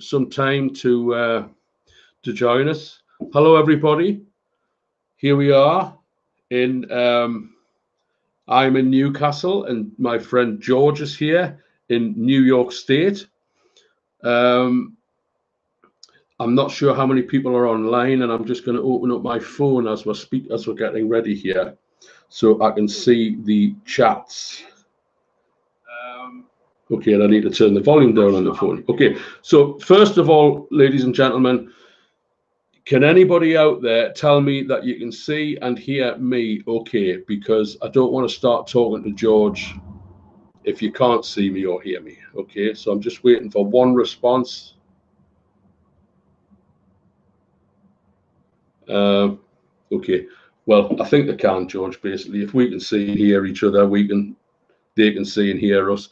some time to join us. Hello, everybody. Here we are in. I'm in Newcastle, and my friend George is here in New York State. I'm not sure how many people are online, and I'm just going to open up my phone as we're getting ready here, so I can see the chats. Okay, and I need to turn the volume down on the phone. Okay, so first of all, ladies and gentlemen, can anybody out there tell me that you can see and hear me okay? Because I don't want to start talking to George if you can't see me or hear me. Okay, so I'm just waiting for one response. Okay, well, I think they can, George. Basically, if we can see and hear each other, they can see and hear us.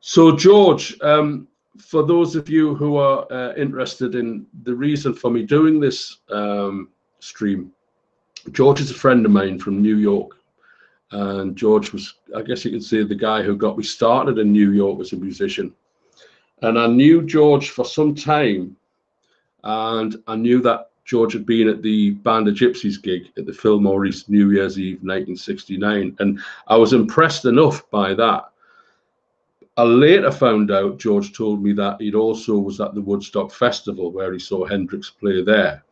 So, George, for those of you who are interested in the reason for me doing this stream, George is a friend of mine from New York. And George was, I guess you could say, the guy who got me started in New York as a musician. And I knew George for some time. And I knew that George had been at the Band of Gypsies gig at the Filmore East New Year's Eve 1969. And I was impressed enough by that. I later found out, George told me that he also was at the Woodstock Festival where he saw Hendrix play there.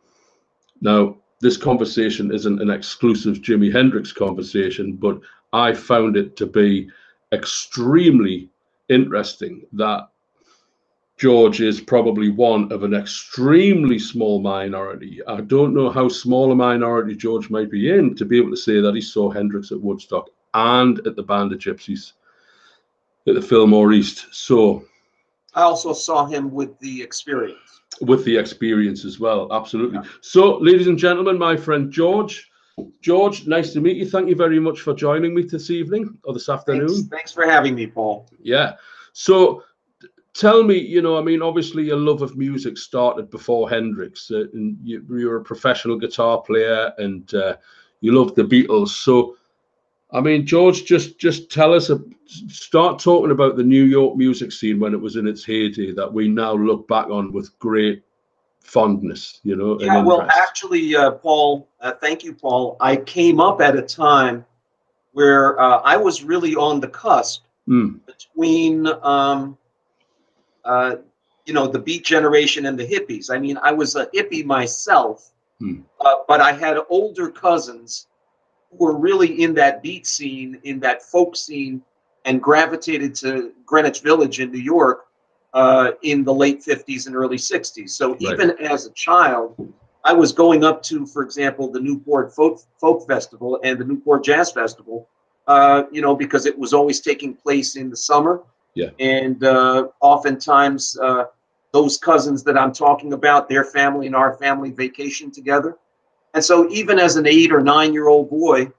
Now, this conversation isn't an exclusive Jimi Hendrix conversation, but I found it to be extremely interesting that George is probably one of an extremely small minority. I don't know how small a minority George might be in to be able to say that he saw Hendrix at Woodstock and at the Band of Gypsies at the Filmore East. So I also saw him with the Experience. With the Experience as well, absolutely. Yeah. So, ladies and gentlemen, my friend George. George, nice to meet you. Thank you very much for joining me this evening or this afternoon. Thanks for having me, Paul. Yeah. So, tell me, I mean, obviously your love of music started before Hendrix. And you're a professional guitar player and you love the Beatles. So, I mean, George, just tell us, start talking about the New York music scene when it was in its heyday that we now look back on with great fondness, Yeah, well, actually, Paul, thank you, Paul. I came up at a time where I was really on the cusp between, the Beat generation and the hippies. I mean, I was a hippie myself, but I had older cousins who were really in that beat scene, in that folk scene, and gravitated to Greenwich Village in New York in the late 50s and early 60s. So even as a child, I was going up to, for example, the Newport Folk Festival and the Newport Jazz Festival, because it was always taking place in the summer. Yeah. And oftentimes those cousins that I'm talking about, their family and our family vacation together. And so even as an 8 or 9-year-old boy,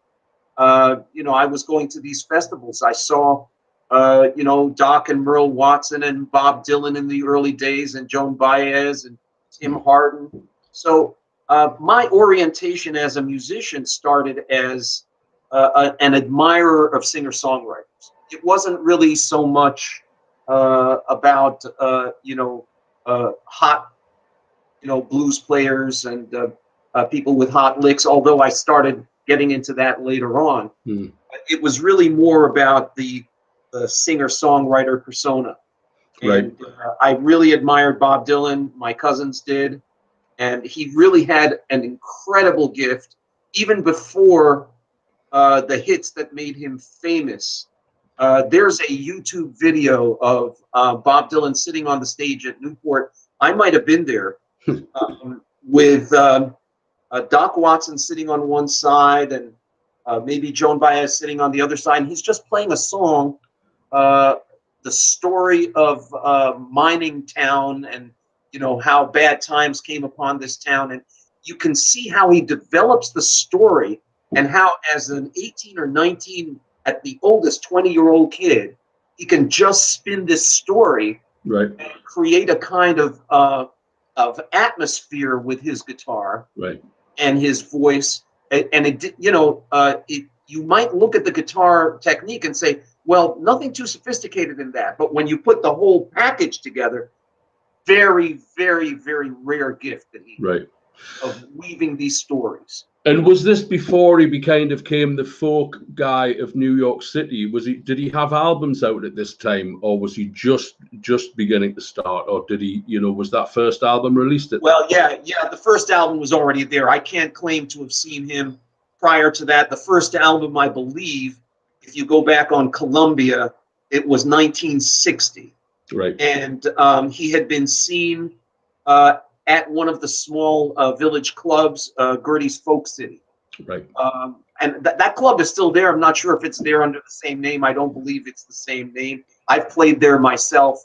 I was going to these festivals. I saw, Doc and Merle Watson and Bob Dylan in the early days and Joan Baez and Tim Hardin. So my orientation as a musician started as an admirer of singer-songwriters. It wasn't really so much about, hot, blues players and people with hot licks, although I started getting into that later on. It was really more about the singer-songwriter persona. And I really admired Bob Dylan. My cousins did. And he really had an incredible gift, even before the hits that made him famous. There's a YouTube video of Bob Dylan sitting on the stage at Newport. I might have been there with Doc Watson sitting on one side and maybe Joan Baez sitting on the other side. And he's just playing a song, the story of mining town and, how bad times came upon this town. And you can see how he develops the story and how as an 18 or 19, at the oldest 20-year-old kid, he can just spin this story and create a kind of atmosphere with his guitar and his voice. And it, you might look at the guitar technique and say, well, nothing too sophisticated in that. But when you put the whole package together, very, very, very rare gift that he right. of weaving these stories. And was this before he became the folk guy of New York City? Did he have albums out at this time, or was he just beginning to start, or did he, was that first album released Well, yeah, the first album was already there. I can't claim to have seen him prior to that. The first album, I believe, if you go back on Columbia, it was 1960. Right. And he had been seen at one of the small village clubs, Gertie's Folk City. Right. And that club is still there. I'm not sure if it's there under the same name. I don't believe it's the same name. I've played there myself.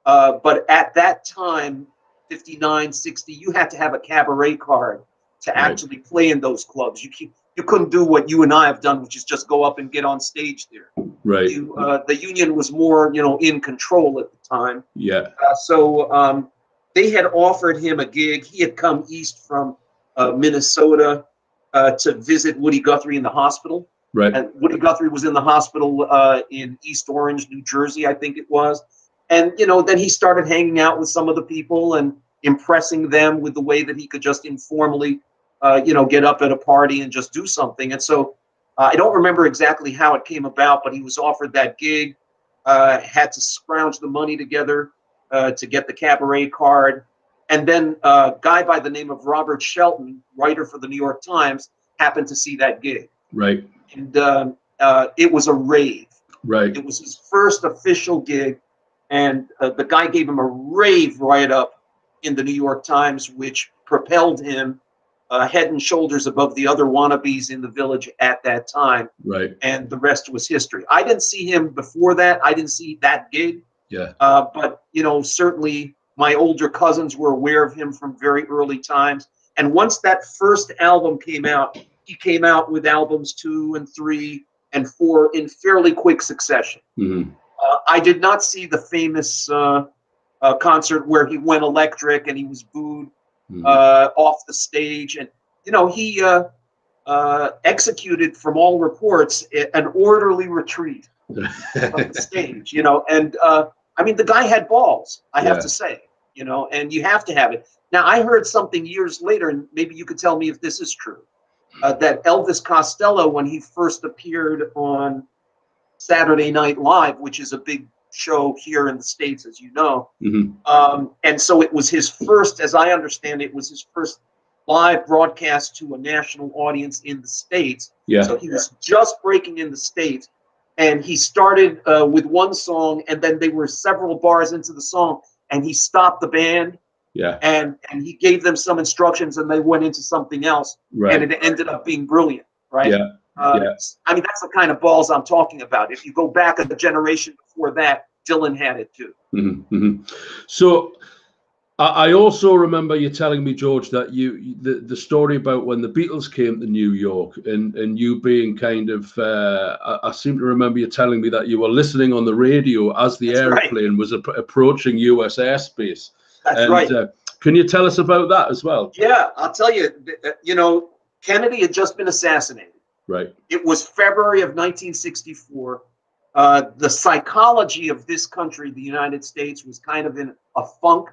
But at that time, 59, 60, you had to have a cabaret card to actually play in those clubs. You couldn't do what you and I have done, which is just go up and get on stage there. Right. The union was more, in control at the time. Yeah. So they had offered him a gig. He had come east from Minnesota to visit Woody Guthrie in the hospital. Right. And Woody Guthrie was in the hospital in East Orange, New Jersey, I think it was. And, then he started hanging out with some of the people and impressing them with the way that he could just informally, get up at a party and just do something. And so I don't remember exactly how it came about, but he was offered that gig, had to scrounge the money together to get the cabaret card. And then a guy by the name of Robert Shelton, writer for the New York Times, happened to see that gig. Right. And it was a rave. Right. It was his first official gig. And the guy gave him a rave write-up in the New York Times, which propelled him head and shoulders above the other wannabes in the village at that time. Right. And the rest was history. I didn't see him before that. I didn't see that gig. Yeah. But, certainly my older cousins were aware of him from very early times. And once that first album came out, he came out with albums 2 and 3 and 4 in fairly quick succession. Mm-hmm. I did not see the famous concert where he went electric and he was booed off the stage. And, he executed, from all reports, an orderly retreat from the stage, And, the guy had balls, I have to say, and you have to have it. Now, I heard something years later, and maybe you could tell me if this is true, that Elvis Costello, when he first appeared on Saturday Night Live, which is a big show here in the States, as you know. Mm-hmm. And so it was his first, as I understand it, was his first live broadcast to a national audience in the States. Yeah. So he was just breaking in the States. And he started with one song, and then they were several bars into the song, and he stopped the band. Yeah. And he gave them some instructions, and they went into something else. Right. And it ended up being brilliant, right? Yeah. That's the kind of balls I'm talking about. If you go back a generation before that, Dylan had it too. Mm-hmm. Mm-hmm. So I also remember you telling me, George, that the story about when the Beatles came to New York and you being kind of, I seem to remember you telling me that you were listening on the radio as the airplane was approaching US airspace. That's right. Can you tell us about that as well? Yeah, I'll tell you, Kennedy had just been assassinated. Right. It was February of 1964. The psychology of this country, the United States, was kind of in a funk.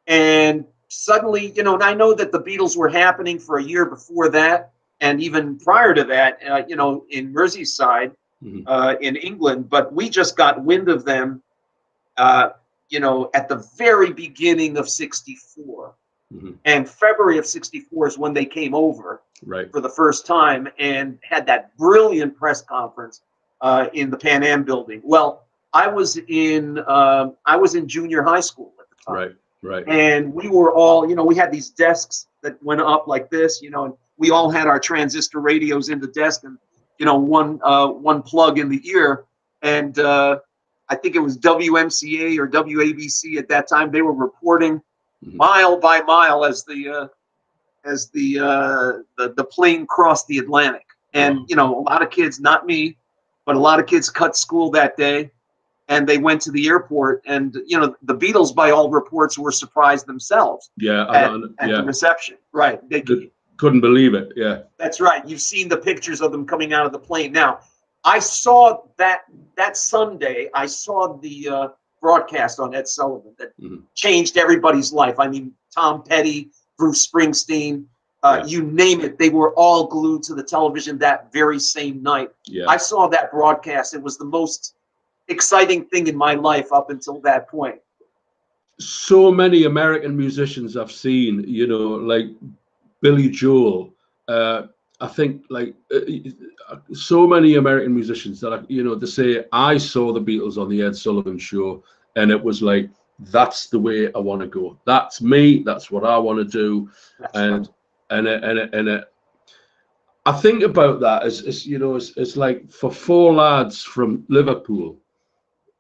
And suddenly, and I know that the Beatles were happening for a year before that. And even prior to that, in Merseyside, in England. But we just got wind of them, at the very beginning of 64. Mm-hmm. And February of 64 is when they came over for the first time and had that brilliant press conference in the Pan Am building. Well, I was in junior high school at the time. Right. And we were all, we had these desks that went up like this, and we all had our transistor radios in the desk and, one plug in the ear. And I think it was WMCA or WABC at that time. They were reporting mile by mile as the plane crossed the Atlantic. And, a lot of kids, not me, but a lot of kids cut school that day and they went to the airport. And, the Beatles, by all reports, were surprised themselves at the reception. Right. They couldn't believe it. Yeah. That's right. You've seen the pictures of them coming out of the plane. Now, I saw that Sunday, I saw the broadcast on Ed Sullivan that changed everybody's life. I mean, Tom Petty, Bruce Springsteen, you name it, they were all glued to the television that very same night. Yeah. I saw that broadcast. It was the most exciting thing in my life up until that point. So many American musicians I've seen, you know, like Billy Joel, I think like so many American musicians that, you know, they say, I saw the Beatles on the Ed Sullivan Show and it was like, that's the way I want to go. That's me. That's what I want to do. And I think about that as you know, it's like for four lads from Liverpool,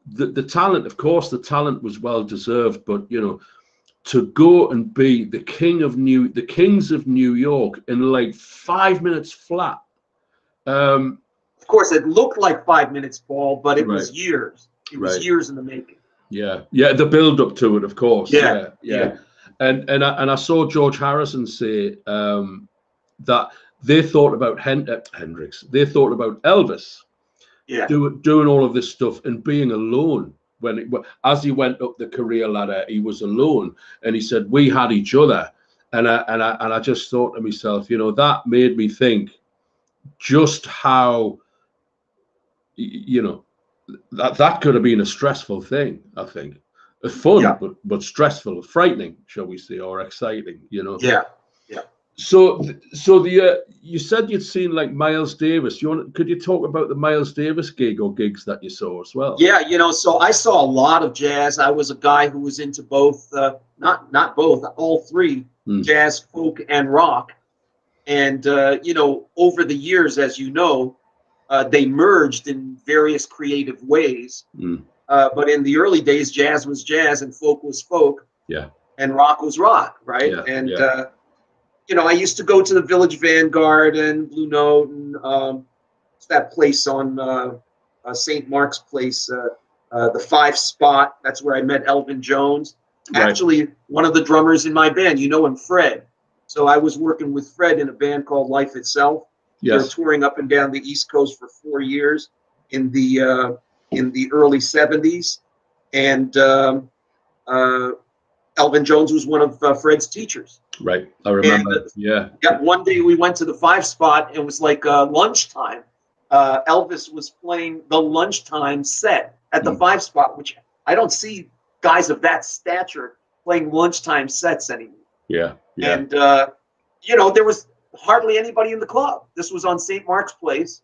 the talent, of course, the talent was well deserved, but you know, to go and be the kings of New York in like 5 minutes flat. Of course, it looked like 5 minutes, Paul, but it was years. It was years in the making. Yeah, the build up to it, of course. Yeah. And I saw George Harrison say that they thought about Hendrix. They thought about Elvis. Yeah. Doing all of this stuff and being alone. As he went up the career ladder, he was alone, and he said we had each other, and I just thought to myself, you know, that made me think just how, you know, that could have been a stressful thing. I think fun, but stressful, frightening, shall we say, or exciting, you know. Yeah. So you said you'd seen like Miles Davis. Could you talk about the Miles Davis gig or gigs that you saw as well? Yeah, you know, so I saw a lot of jazz. I was a guy who was into both, not both, all three, jazz, folk, and rock. And you know, over the years, as you know, they merged in various creative ways. But in the early days, jazz was jazz and folk was folk. Yeah. And rock was rock, right? Yeah, and you know, I used to go to the Village Vanguard and Blue Note and it's that place on St. Mark's Place, the 5 Spot. That's where I met Elvin Jones. Right. Actually, one of the drummers in my band, you know him, Fred. So I was working with Fred in a band called Life Itself. Yes. They were touring up and down the East Coast for 4 years in the early 70s. And Elvin Jones was one of Fred's teachers. Right, I remember. And, yeah. One day we went to the 5 Spot. And it was like lunchtime. Elvis was playing the lunchtime set at the 5 Spot, which I don't see guys of that stature playing lunchtime sets anymore. Yeah. And you know, there was hardly anybody in the club. This was on St. Mark's Place,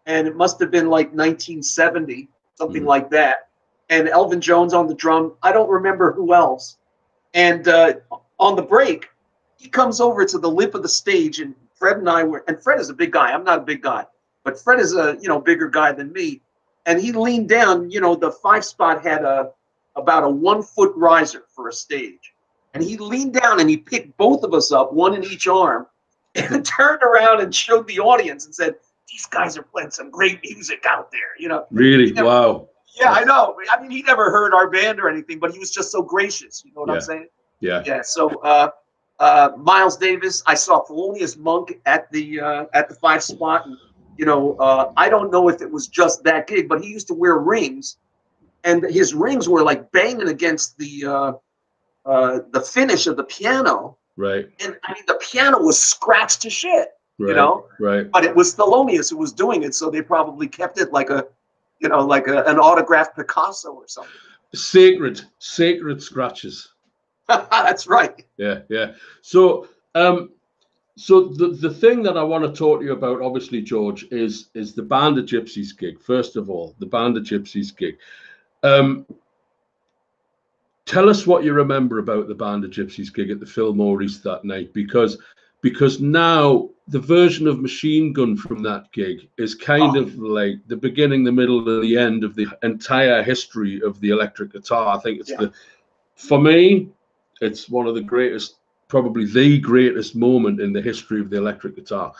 and it must have been like 1970, something like that. And Elvin Jones on the drum. I don't remember who else. And on the break, he comes over to the lip of the stage, and Fred and I were, and Fred is a big guy. I'm not a big guy, but Fred is a, you know, bigger guy than me. And he leaned down, you know, the 5 Spot had about a 1 foot riser for a stage. And he leaned down and he picked both of us up, one in each arm, and turned around and showed the audience and said, these guys are playing some great music out there, you know. Really? Wow. Yeah, I know. I mean, he never heard our band or anything, but he was just so gracious. You know what I'm saying? Yeah. Yeah. So Miles Davis, I saw Thelonious Monk at the 5 Spot. And, you know, I don't know if it was just that gig, but he used to wear rings, and his rings were like banging against the finish of the piano. Right. And I mean, the piano was scratched to shit. Right. You know. Right. But it was Thelonious who was doing it, so they probably kept it like a, you know, like an autographed Picasso or something. Sacred scratches. That's right. Yeah. So, so the thing that I want to talk to you about, obviously, George, is the Band of Gypsies gig. First of all, the Band of Gypsies gig. Tell us what you remember about the Band of Gypsies gig at the Filmore East that night, because now the version of Machine Gun from that gig is kind of like the beginning, the middle, and the end of the entire history of the electric guitar. I think it's for me, it's one of the greatest, probably the greatest moment in the history of the electric guitar.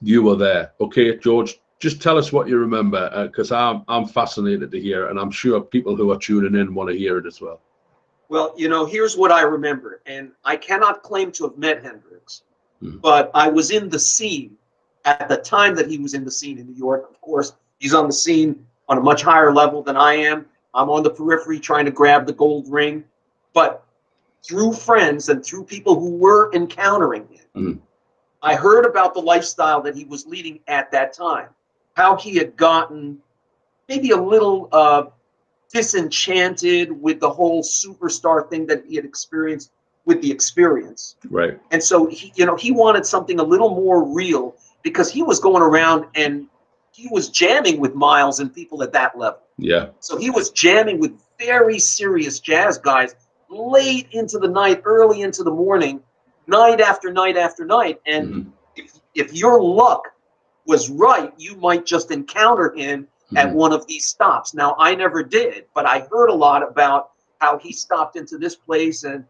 You were there. Okay, George, just tell us what you remember, because I'm fascinated to hear it, and I'm sure people who are tuning in want to hear it as well. Well, you know, here's what I remember, and I cannot claim to have met Hendrix, but I was in the scene at the time that he was in the scene in New York. Of course, he's on the scene on a much higher level than I am. I'm on the periphery trying to grab the gold ring. But through friends and through people who were encountering him, I heard about the lifestyle that he was leading at that time, how he had gotten maybe a little disenchanted with the whole superstar thing that he had experienced with the experience. Right. And so he wanted something a little more real, because he was going around and he was jamming with Miles and people at that level. Yeah. So he was jamming with very serious jazz guys late into the night, early into the morning, night after night after night. And if your luck was right, you might just encounter him at one of these stops. Now, I never did, but I heard a lot about how he stopped into this place, and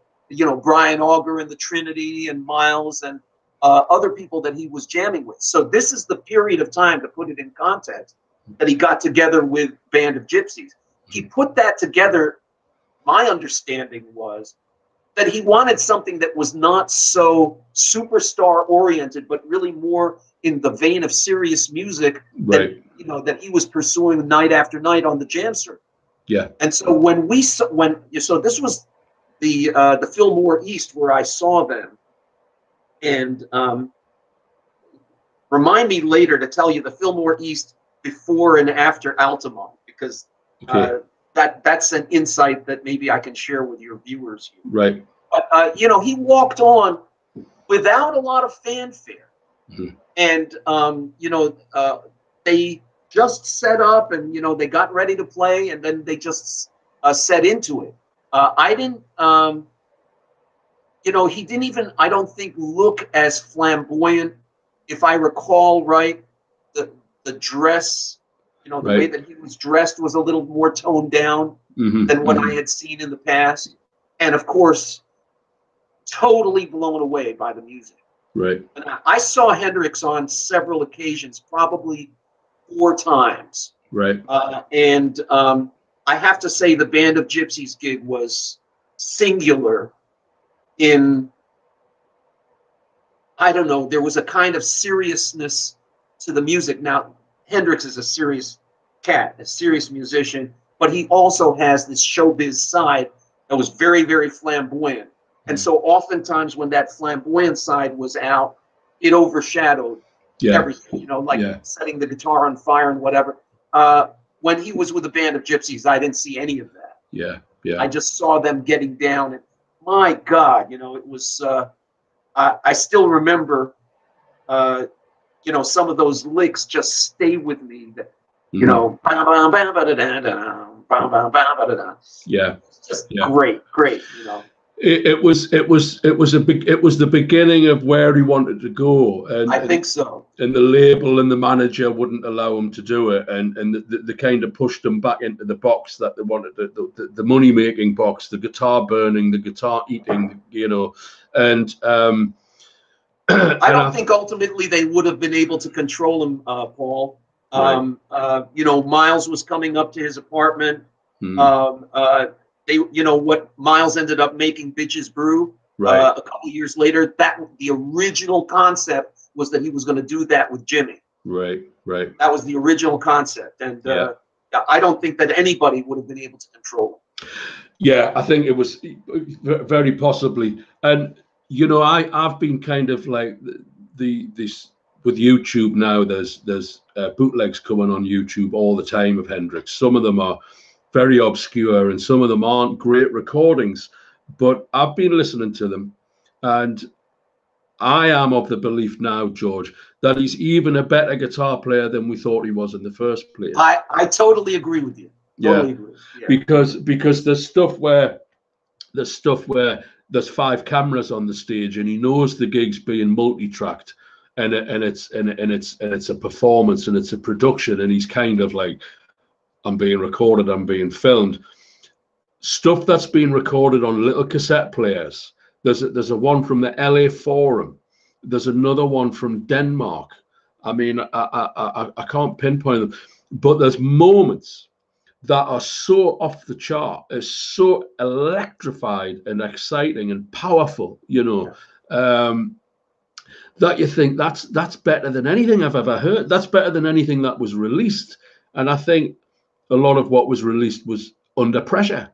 Brian Auger and the Trinity and Miles and other people that he was jamming with. So this is the period of time, to put it in context, that he got together with Band of Gypsies. He put that together. My understanding was that he wanted something that was not so superstar oriented, but really more in the vein of serious music that, that he was pursuing night after night on the jam circuit. Yeah. And so so this was the Filmore East where I saw them. And remind me later to tell you the Filmore East before and after Altamont, because that's an insight that maybe I can share with your viewers here. Right. But he walked on without a lot of fanfare, and they just set up, and they got ready to play, and then they just set into it. I didn't. He didn't even, I don't think, look as flamboyant. If I recall right, the dress, the way that he was dressed was a little more toned down than what I had seen in the past. And of course, totally blown away by the music. Right. And I saw Hendrix on several occasions, probably 4 times. Right. And I have to say the Band of Gypsies gig was singular in, I don't know, there was a kind of seriousness to the music. Now, Hendrix is a serious cat, a serious musician, but he also has this showbiz side that was very, very flamboyant. And so oftentimes when that flamboyant side was out, it overshadowed everything, setting the guitar on fire and whatever. When he was with the Band of Gypsies, I didn't see any of that. Yeah, yeah. I just saw them getting down, and my God, it was, I still remember, some of those licks just stay with me. That, yeah, it's just great. It was the beginning of where he wanted to go, and I think so. And the label and the manager wouldn't allow him to do it, and they kind of pushed him back into the box that they wanted, the money making box, the guitar burning, the guitar eating, and I don't think ultimately they would have been able to control him, Paul. Miles was coming up to his apartment. What Miles ended up making Bitches Brew a couple years later. That the original concept was that he was going to do that with Jimi. Right. That was the original concept, and I don't think that anybody would have been able to control it. Yeah, I think it was very possibly, and I've been kind of like this with YouTube now. There's bootlegs coming on YouTube all the time of Hendrix. Some of them are very obscure, and some of them aren't great recordings, but I've been listening to them, and I am of the belief now, George, that he's even a better guitar player than we thought he was in the first place. I totally agree with you. Totally agree. Yeah. Because there's stuff where there's 5 cameras on the stage, and he knows the gig's being multi-tracked, and it's a performance, and it's a production, and he's kind of like, I'm being recorded, I'm being filmed. Stuff that's been recorded on little cassette players. There's a one from the LA Forum. There's another one from Denmark. I mean, I can't pinpoint them, but there's moments that are so off the chart, is so electrified and exciting and powerful, that you think that's better than anything I've ever heard. That's better than anything that was released. And I think a lot of what was released was under pressure.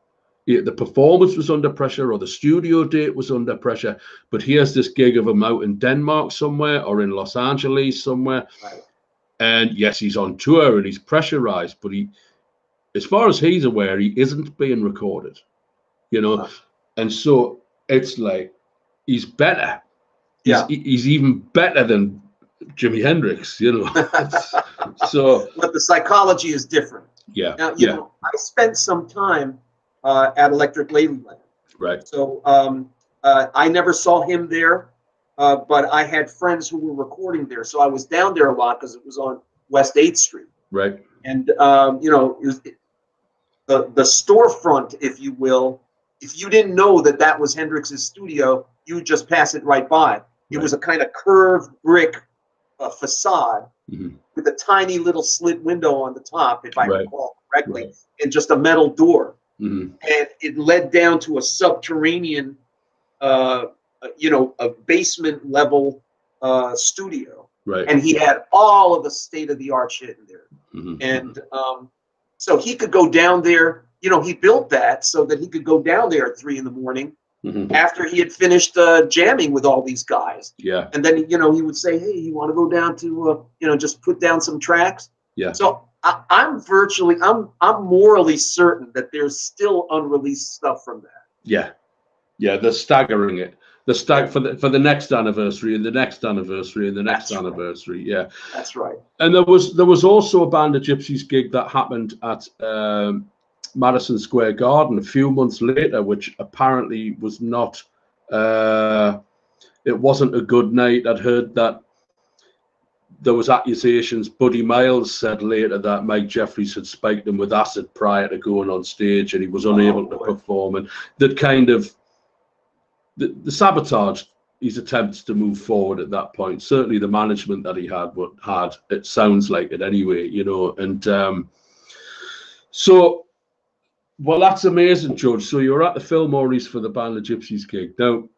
The performance was under pressure, or the studio date was under pressure. But here's this gig of him out in Denmark somewhere, or in Los Angeles somewhere. Right. And yes, he's on tour and he's pressurized, but as far as he's aware, he isn't being recorded, you know. And so it's like, he's better. He's even better than Jimi Hendrix, you know. So, but the psychology is different. Yeah. Now, you know, I spent some time at Electric Ladyland. Right. So I never saw him there, but I had friends who were recording there. So I was down there a lot because it was on West 8th Street. Right. And, you know, it was the storefront, if you will. If you didn't know that that was Hendrix's studio, you would just pass it right by. It was a kind of curved brick facade with a tiny little slit window on the top, if I recall correctly, and just a metal door. And it led down to a subterranean, you know, a basement level studio. And he had all of the state-of-the-art shit in there. And so he could go down there. You know, he built that so that he could go down there at 3 in the morning after he had finished jamming with all these guys. And then, you know, he would say, hey, you want to go down to, you know, just put down some tracks? So I'm morally certain that there's still unreleased stuff from that. They're staggering it. For the next anniversary and the next anniversary and the next anniversary. That's right. And there was also a Band of Gypsies gig that happened at Madison Square Garden a few months later, which apparently was not. It wasn't a good night. I'd heard that there was accusations. Buddy Miles said later that Mike Jeffries had spiked him with acid prior to going on stage, and he was unable to perform, and that kind of the sabotage his attempts to move forward at that point. Certainly the management that he had, it sounds like it anyway, you know. And so, well, that's amazing, George. So you were at the Filmore East for the Band of Gypsies gig. Now,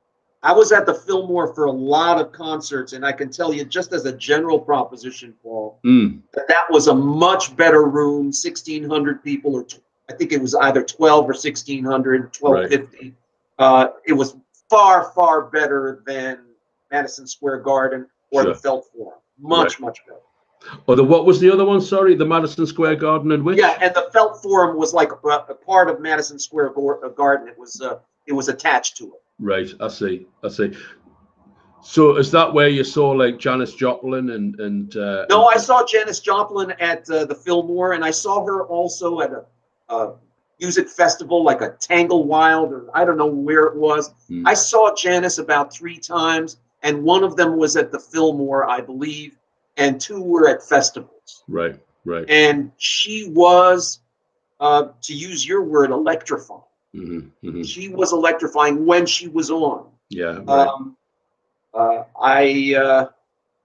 I was at the Filmore for a lot of concerts, and I can tell you, just as a general proposition, Paul, that was a much better room, 1,600 people, or I think it was either 12 or 1,600, 1,250. It was far, far better than Madison Square Garden or the Felt Forum. Much, much better. Oh, what was the other one? Sorry, the Madison Square Garden and which? Yeah, and the Felt Forum was like a part of Madison Square Garden. It was attached to it. Right, I see. So is that where you saw like Janis Joplin and? No, I saw Janis Joplin at the Filmore, and I saw her also at a music festival like a Tangle Wild, or I don't know where it was. I saw Janis about 3 times, and one of them was at the Filmore, I believe, and 2 were at festivals. Right. And she was, to use your word, electrifying. She was electrifying when she was on. I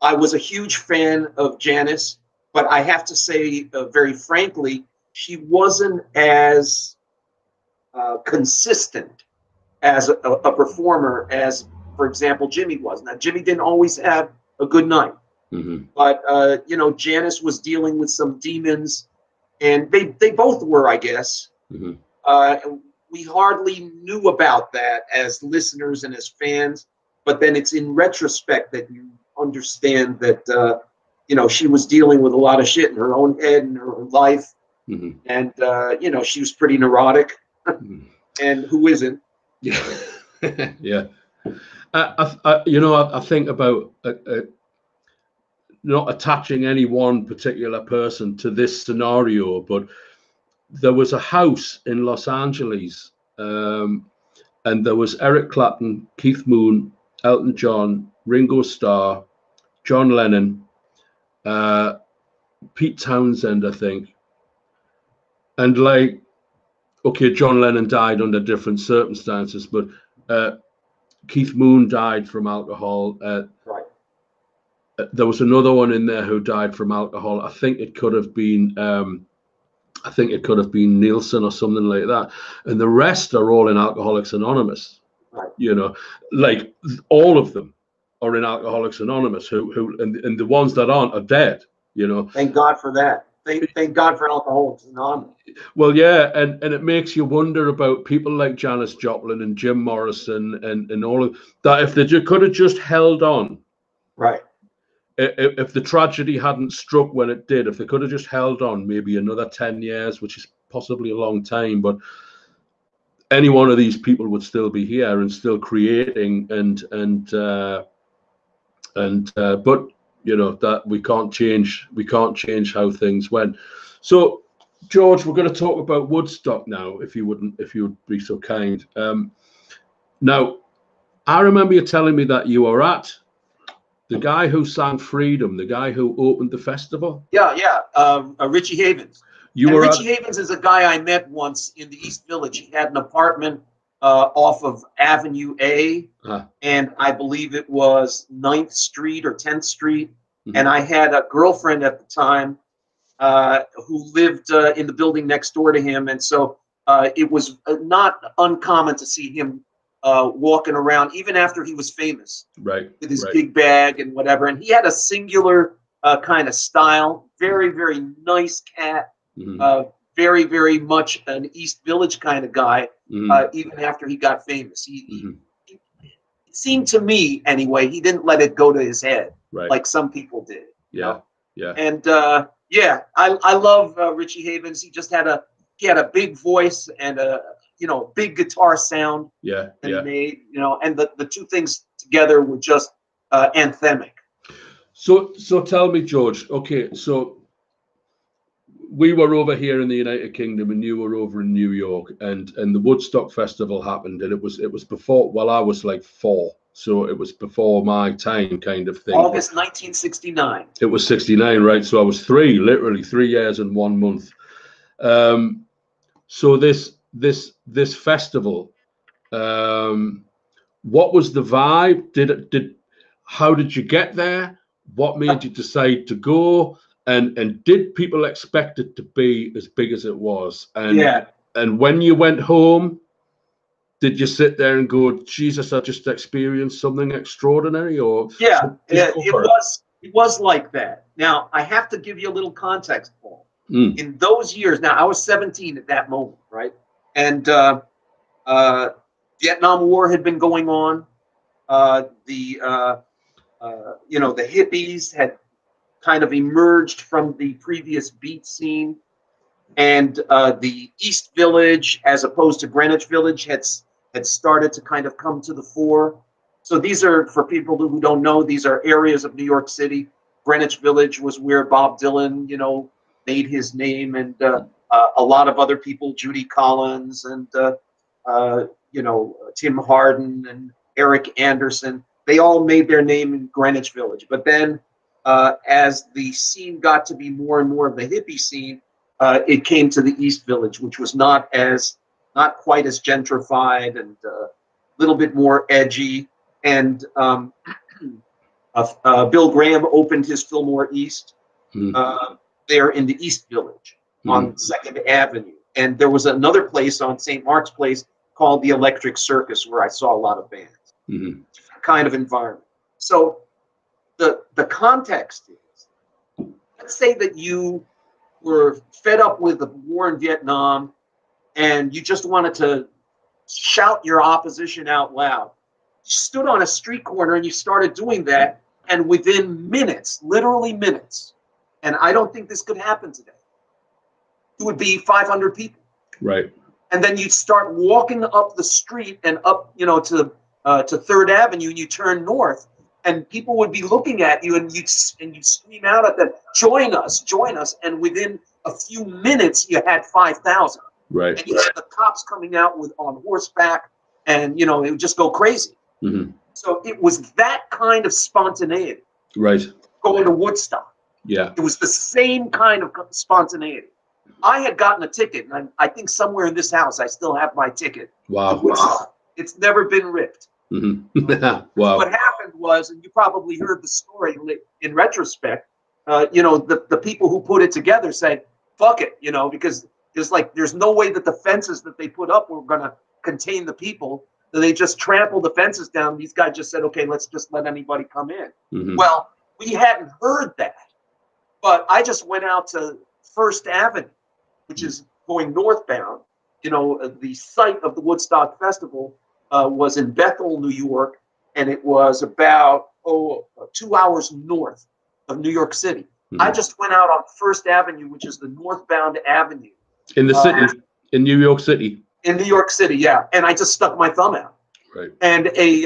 was a huge fan of Janis, but I have to say, very frankly, she wasn't as consistent as a performer as, for example, Jimi was. Now, Jimi didn't always have a good night, but you know, Janis was dealing with some demons, and they both were, I guess. We hardly knew about that as listeners and as fans, but then it's in retrospect that you understand that you know, she was dealing with a lot of shit in her own head and her own life. And you know, she was pretty neurotic. And who isn't? Yeah. You know, I think about not attaching any one particular person to this scenario, but there was a house in Los Angeles, and there was Eric Clapton, Keith Moon, Elton John, Ringo Starr, John Lennon, Pete Townsend, I think. And like, okay, John Lennon died under different circumstances, but Keith Moon died from alcohol. There was another one in there who died from alcohol. I think it could have been Nielsen or something like that. And the rest are all in Alcoholics Anonymous. You know, like all of them are in Alcoholics Anonymous. And the ones that aren't are dead. You know. Thank God for that. Thank God for Alcoholics Anonymous. Well, yeah, and it makes you wonder about people like Janis Joplin and Jim Morrison and all of that. If they could have just held on, right? If the tragedy hadn't struck when it did, if they could have just held on, maybe another 10 years, which is possibly a long time, but any one of these people would still be here and still creating but you know that we can't change how things went. So George, we're going to talk about Woodstock now, if you would be so kind. Now, I remember you telling me that you were at the guy who sang Freedom, the guy who opened the festival. Yeah. Richie Havens. Richie Havens is a guy I met once in the East Village. He had an apartment off of Avenue A, and I believe it was 9th Street or 10th Street. Mm-hmm. And I had a girlfriend at the time who lived in the building next door to him. And so it was not uncommon to see him walking around, even after he was famous, right, with his big bag and whatever. And he had a singular kind of style, very, very nice cat. Mm-hmm. Very, very much an East Village kind of guy, even after he got famous. He it seemed to me, anyway, he didn't let it go to his head, like some people did. Yeah, you know? And I love Richie Havens. He just had a big voice and a big guitar sound. Yeah, that he made, and the two things together were just anthemic. So tell me, George. Okay, so we were over here in the United Kingdom, and you were over in New York, and the Woodstock Festival happened, and it was before. Well, I was like 4, so it was before my time, kind of thing. August 1969. It was 69, right? So I was 3, literally 3 years and 1 month. So this festival, what was the vibe? How did you get there? What made you decide to go? And did people expect it to be as big as it was? And when you went home, did you sit there and go, Jesus, I just experienced something extraordinary? Or it was like that. Now, I have to give you a little context, Paul. In those years, now I was 17 at that moment, right? And Vietnam War had been going on. The hippies had kind of emerged from the previous beat scene, and the East Village, as opposed to Greenwich Village, had started to kind of come to the fore. So these are, for people who don't know, these are areas of New York City. Greenwich Village was where Bob Dylan, made his name, and a lot of other people, Judy Collins and Tim Hardin and Eric Anderson, they all made their name in Greenwich Village. But then as the scene got to be more and more of the hippie scene, it came to the East Village, which was not quite as gentrified and a little bit more edgy. And Bill Graham opened his Filmore East there in the East Village on 2nd Avenue. And there was another place on St. Mark's Place called the Electric Circus, where I saw a lot of bands. Different kind of environment. So the context is, let's say that you were fed up with the war in Vietnam and you just wanted to shout your opposition out loud. You stood on a street corner and you started doing that, and within minutes, literally minutes, and I don't think this could happen today, it would be 500 people. Right. And then you'd start walking up the street and up, to 3rd Avenue, and you turn north, and people would be looking at you, and you'd scream out at them, join us. And within a few minutes, you had 5,000. Right. And you had the cops coming out on horseback, and, it would just go crazy. So it was that kind of spontaneity. Right. Going to Woodstock. Yeah. It was the same kind of spontaneity. I had gotten a ticket, and I think somewhere in this house, I still have my ticket. Wow. It's never been ripped. Wow. What happened was, and you probably heard the story in retrospect, the people who put it together said, fuck it, because there's no way that the fences that they put up were going to contain the people. So they just trampled the fences down. These guys just said, okay, let's just let anybody come in. Well, we hadn't heard that, but I just went out to First Avenue, which is going northbound. You know, the site of the Woodstock Festival was in Bethel, New York, and it was about 2 hours north of New York City. I just went out on First Avenue, which is the northbound avenue. In the city, in New York City. In New York City, yeah. And I just stuck my thumb out. Right. And a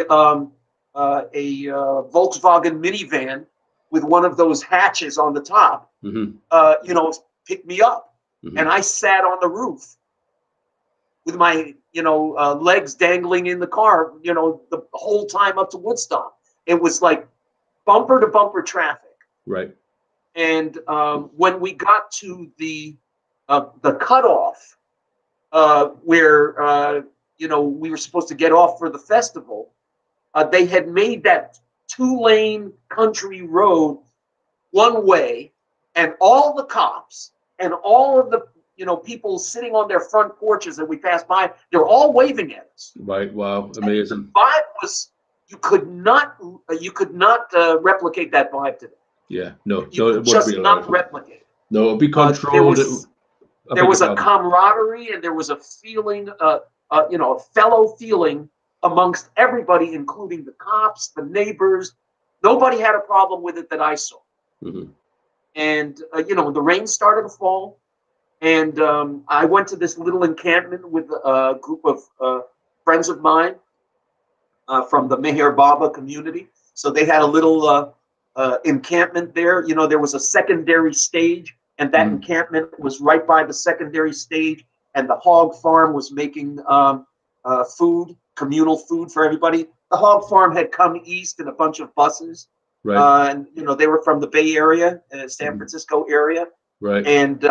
Volkswagen minivan with one of those hatches on the top, you know, picked me up. And I sat on the roof with my, you know, legs dangling in the car, you know, the whole time up to Woodstock. It was like bumper to bumper traffic. Right. And when we got to the cutoff, where you know, we were supposed to get off for the festival, they had made that 2-lane country road one way, and all the cops and all of the, you know, people sitting on their front porches that we passed by, they're all waving at us. Right. Wow. Amazing. And the vibe was, you could not replicate that vibe today. Yeah. No. You No. could It just wouldn't be not allowed. replicate it. No. It'd be controlled. There was a camaraderie, and there was a feeling, you know, a fellow feeling amongst everybody, including the cops, the neighbors. Nobody had a problem with it that I saw. And, you know, the rain started to fall. And I went to this little encampment with a group of friends of mine from the Meher Baba community. So they had a little encampment there. You know, there was a secondary stage, and that encampment was right by the secondary stage. And the hog farm was making food, communal food for everybody. The hog farm had come east in a bunch of buses. Right. And, you know, they were from the Bay Area, San Francisco area. Right. And,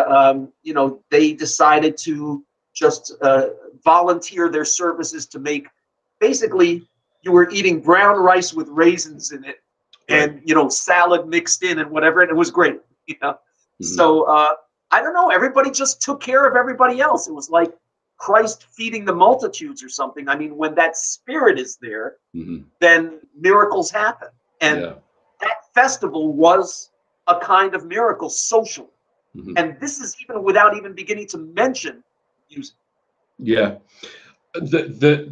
you know, they decided to just volunteer their services to make, basically, you were eating brown rice with raisins in it, and, you know, salad mixed in and whatever. And it was great, you know. So, I don't know, everybody just took care of everybody else. It was like Christ feeding the multitudes or something. I mean, when that spirit is there, then miracles happen. And that festival was a kind of miracle socially. And this is even without even beginning to mention music. Yeah. The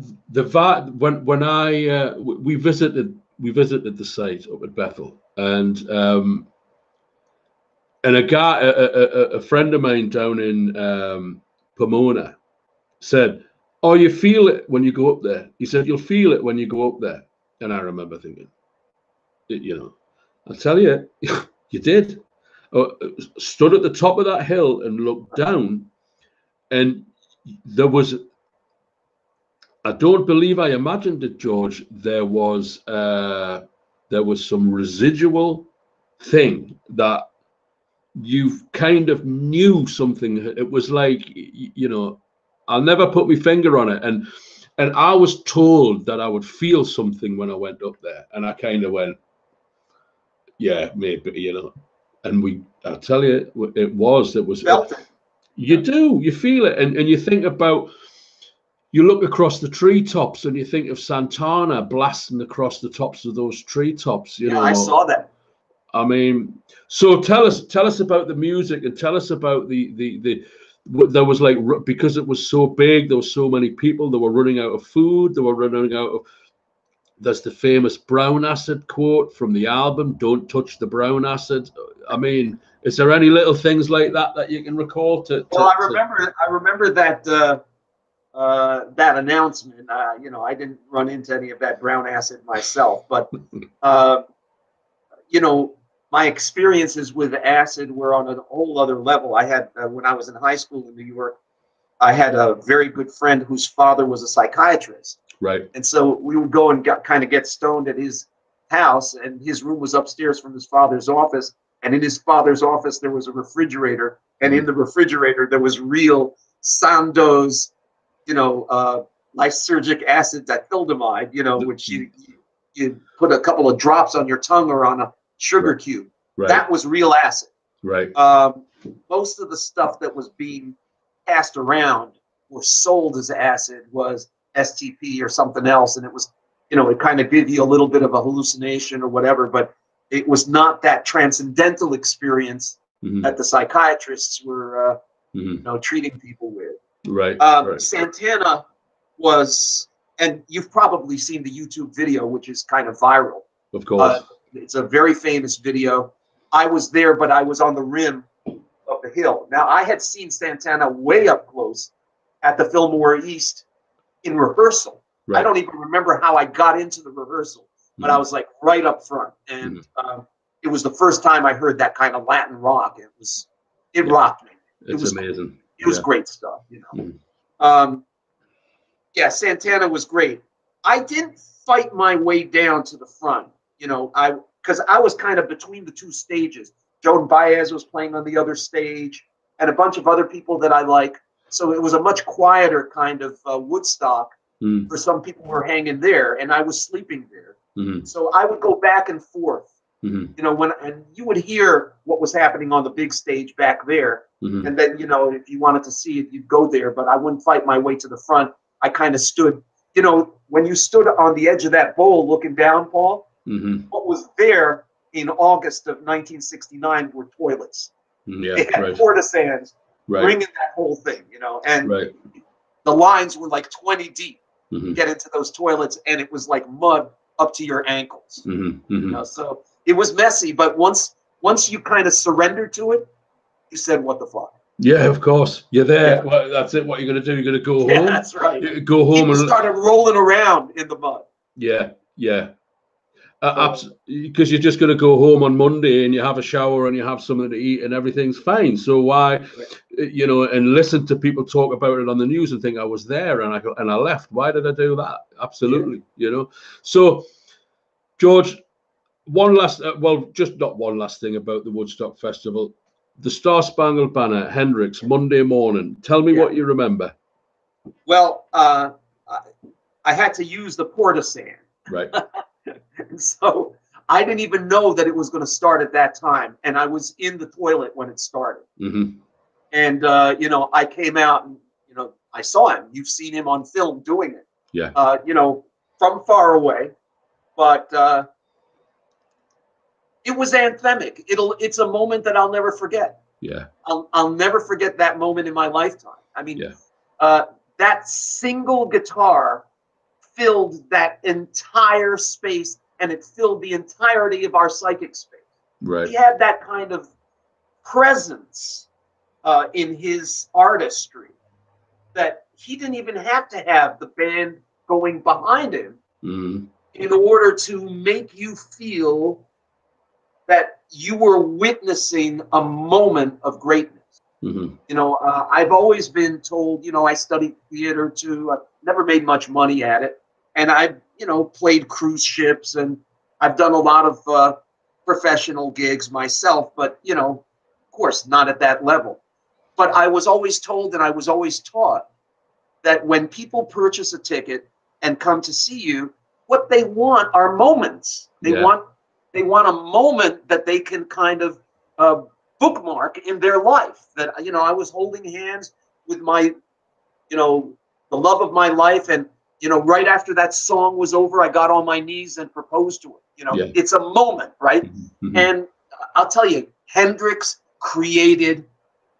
when I we visited the site up at Bethel, and a friend of mine down in Pomona said, "Oh, you feel it when you go up there." He said, "You'll feel it when you go up there." And I remember thinking, you know, I'll tell you, you did. Stood at the top of that hill and looked down, and there was, I don't believe I imagined it, George, there was some residual thing that you kind of knew something. It was like, you know, I'll never put my finger on it, and I was told that I would feel something when I went up there, and I kind of went, yeah, maybe, you know. And I tell you, it was you feel it, and you think about, you look across the treetops and you think of Santana blasting across the tops of those treetops. You know, I saw that. I mean, so tell us about the music, and tell us about the there was, like, because it was so big, there were so many people, they were running out of food, they were running out of. There's the famous brown acid quote from the album, "Don't touch the brown acid." I mean, is there any little things like that you can recall? Well, I remember that that announcement. You know, I didn't run into any of that brown acid myself, but you know, my experiences with acid were on a whole other level. I had when I was in high school in New York, I had a very good friend whose father was a psychiatrist. Right. And so we would go and kind of get stoned at his house, and his room was upstairs from his father's office. And in his father's office, there was a refrigerator. And in the refrigerator, there was real Sandoz, you know, lysergic acid diethyldomide, you know, which you put a couple of drops on your tongue or on a sugar cube. Right. That was real acid. Right. Most of the stuff that was being passed around or sold as acid was STP or something else, and it was, you know, it kind of gave you a little bit of a hallucination or whatever, but it was not that transcendental experience that the psychiatrists were, treating people with. Right. Santana was, and you've probably seen the YouTube video, which is kind of viral. Of course. It's a very famous video. I was there, but I was on the rim of the hill. Now, I had seen Santana way up close at the Filmore East in rehearsal. Right. I don't even remember how I got into the rehearsal, but I was like right up front. And it was the first time I heard that kind of Latin rock. It rocked me. It was amazing. It was great stuff, Santana was great. I didn't fight my way down to the front, because I was kind of between the two stages. Joan Baez was playing on the other stage, and a bunch of other people that I like. So it was a much quieter kind of Woodstock for some people who were hanging there, and I was sleeping there. So I would go back and forth. And you would hear what was happening on the big stage back there, and then if you wanted to see it, you'd go there. But I wouldn't fight my way to the front. I kind of stood. When you stood on the edge of that bowl looking down, Paul, what was there in August of 1969 were toilets. They had porta-sands bringing that whole thing, and the lines were like 20 deep. Get into those toilets, and it was like mud up to your ankles. So it was messy, but once you kind of surrendered to it, you said, "What the fuck?" Yeah, of course. You're there. Well, that's it. What you're going to do? You're going to go home. That's right. You go home and started rolling around in the mud. Because you're just going to go home on Monday and you have a shower and you have something to eat and everything's fine. So why, and listen to people talk about it on the news and think I was there and I left. Why did I do that? Absolutely. So George, one last, just not one last thing about the Woodstock Festival. The Star Spangled Banner, Hendrix, Monday morning. Tell me what you remember. Well, I had to use the porta-sand. Right. And so I didn't even know that it was going to start at that time. And I was in the toilet when it started. And, I came out and, I saw him. You've seen him on film doing it. Yeah. From far away. But it was anthemic. It's a moment that I'll never forget. Yeah. I'll never forget that moment in my lifetime. I mean, that single guitar filled that entire space, and it filled the entirety of our psychic space. Right. He had that kind of presence in his artistry that he didn't even have to have the band going behind him in order to make you feel that you were witnessing a moment of greatness. I've always been told, I studied theater too. I've never made much money at it. And I've, played cruise ships and I've done a lot of professional gigs myself, but, of course, not at that level. But I was always told and I was always taught that when people purchase a ticket and come to see you, what they want are moments. They want a moment that they can kind of bookmark in their life. That, I was holding hands with my, the love of my life. And, right after that song was over, I got on my knees and proposed to her. It's a moment, right? And I'll tell you, Hendrix created